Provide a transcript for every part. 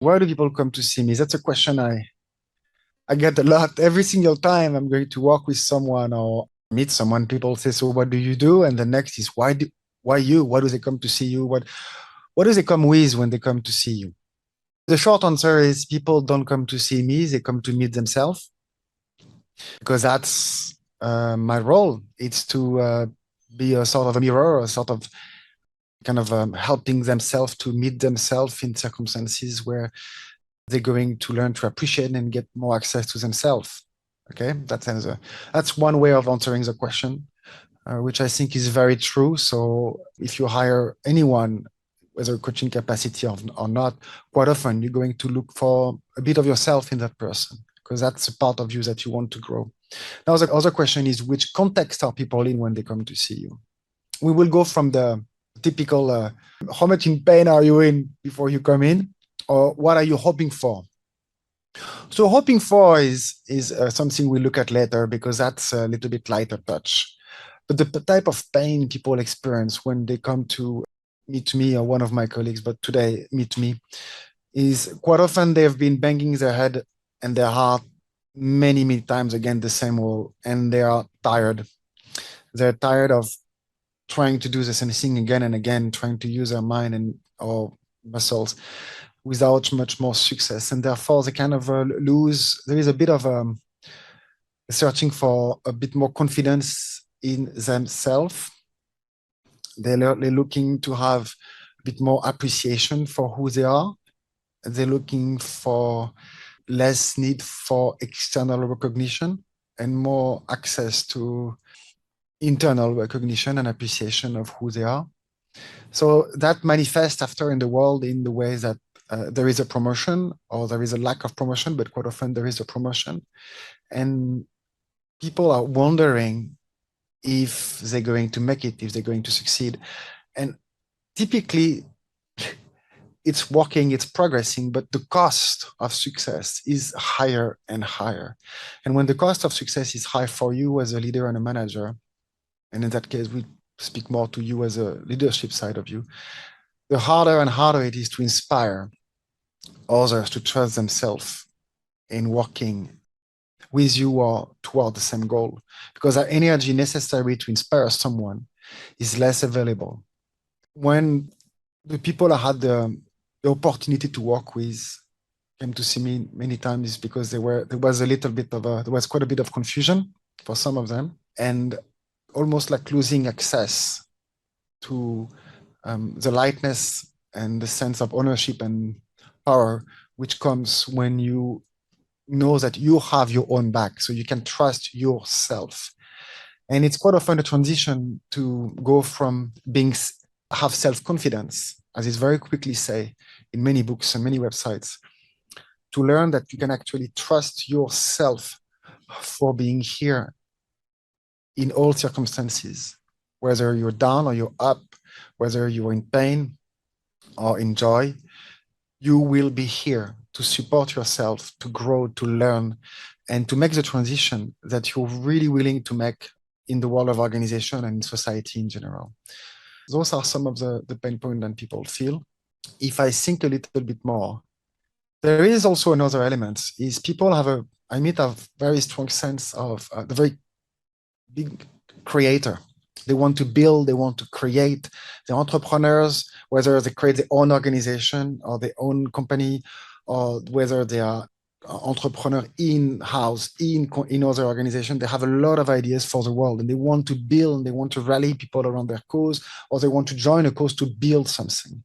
Why do people come to see me? That's a question I get a lot. Every single time I'm going to walk with someone or meet someone, people say, "So what do you do?" And the next is, why you? Why do they come to see you? What do they come with when they come to see you? The short answer is people don't come to see me, they come to meet themselves because that's my role. It's to be a sort of a mirror, a sort of kind of helping themselves to meet themselves in circumstances where they're going to learn to appreciate and get more access to themselves. Okay, that's one way of answering the question, which I think is very true. So if you hire anyone, whether coaching capacity or not, quite often you're going to look for a bit of yourself in that person because that's a part of you that you want to grow. Now, the other question is which context are people in when they come to see you? We will go from the typical how much in pain are you in before you come in, or what are you hoping for? So hoping for is something we look at later because that's a little bit lighter touch. But the type of pain people experience when they come to meet me or one of my colleagues, but today meet me, is quite often they've been banging their head and their heart many times again the same wall, and they are tired. They're tired of trying to do the same thing again and again, trying to use their mind and or muscles without much more success, and therefore they kind of lose. There is a bit of searching for a bit more confidence in themselves. They're looking to have a bit more appreciation for who they are. They're looking for less need for external recognition and more access to internal recognition and appreciation of who they are. So that manifests after in the world in the way that there is a promotion or there is a lack of promotion, but quite often there is a promotion. And people are wondering if they're going to make it, if they're going to succeed. And typically, it's working, it's progressing, but the cost of success is higher and higher. And when the cost of success is high for you as a leader and a manager, and in that case, we speak more to you as a leadership side of you, the harder and harder it is to inspire others to trust themselves in working with you or toward the same goal, because the energy necessary to inspire someone is less available. When the people I had the opportunity to work with came to see me many times because there was a little bit of there was quite a bit of confusion for some of them, and almost like losing access to the lightness and the sense of ownership and power which comes when you know that you have your own back, so you can trust yourself. And it's quite often a transition to go from being have self-confidence, as is very quickly say in many books and many websites, to learn that you can actually trust yourself for being here in all circumstances, whether you're down or you're up, whether you're in pain or in joy, you will be here to support yourself, to grow, to learn, and to make the transition that you're really willing to make in the world of organization and in society in general. Those are some of the pain points that people feel. If I think a little bit more, there is also another element, is people have I meet a very strong sense of the very big creator. They want to build, they want to create. They're entrepreneurs, whether they create their own organization or their own company, or whether they are entrepreneur in-house, in other organization. They have a lot of ideas for the world and they want to build, they want to rally people around their cause, or they want to join a cause to build something.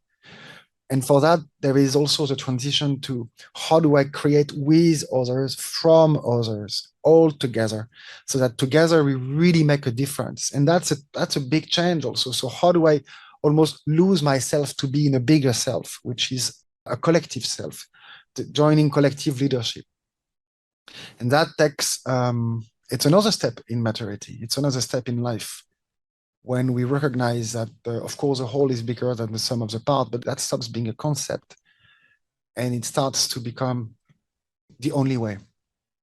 And for that, there is also the transition to how do I create with others, from others, all together, so that together we really make a difference. And that's a big change also. So how do I almost lose myself to be in a bigger self, which is a collective self, joining collective leadership? And that takes it's another step in maturity. It's another step in life when we recognize that, of course, the whole is bigger than the sum of the part, but that stops being a concept and it starts to become the only way,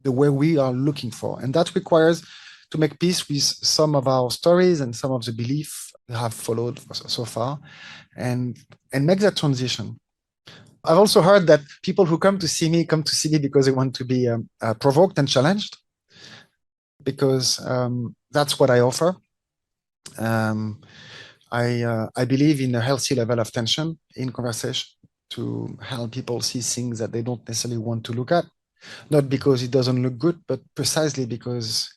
the way we are looking for. And that requires to make peace with some of our stories and some of the beliefs we have followed so far, and make that transition I've also heard that people who come to see me because they want to be provoked and challenged, because that's what I offer. Um, I believe in a healthy level of tension in conversation to help people see things that they don't necessarily want to look at, not because it doesn't look good, but precisely because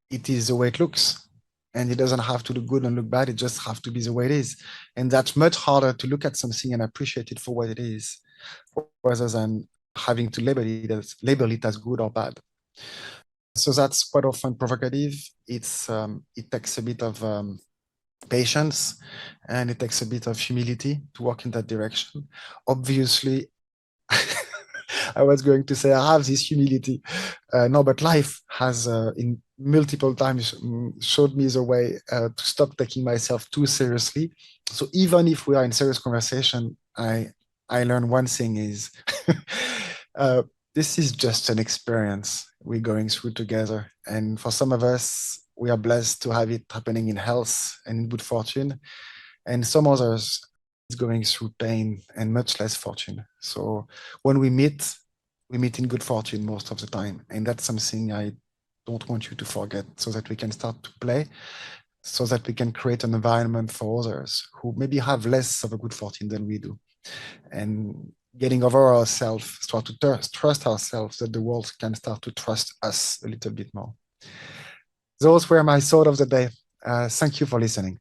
it is the way it looks. And it doesn't have to look good and look bad. It just have to be the way it is. And that's much harder to look at something and appreciate it for what it is, rather than having to label it as good or bad. So that's quite often provocative. It takes a bit of patience, and it takes a bit of humility to walk in that direction. Obviously, I was going to say I have this humility. No, but life has in multiple times showed me the way to stop taking myself too seriously. So even if we are in serious conversation, I learn one thing is uh, this is just an experience we're going through together. And for some of us, we are blessed to have it happening in health and in good fortune. And some others, it's going through pain and much less fortune. So when we meet in good fortune most of the time. And that's something I don't want you to forget, so that we can start to play, so that we can create an environment for others who maybe have less of a good fortune than we do. And getting over ourselves, start to trust ourselves, that the world can start to trust us a little bit more. Those were my thoughts of the day. Thank you for listening.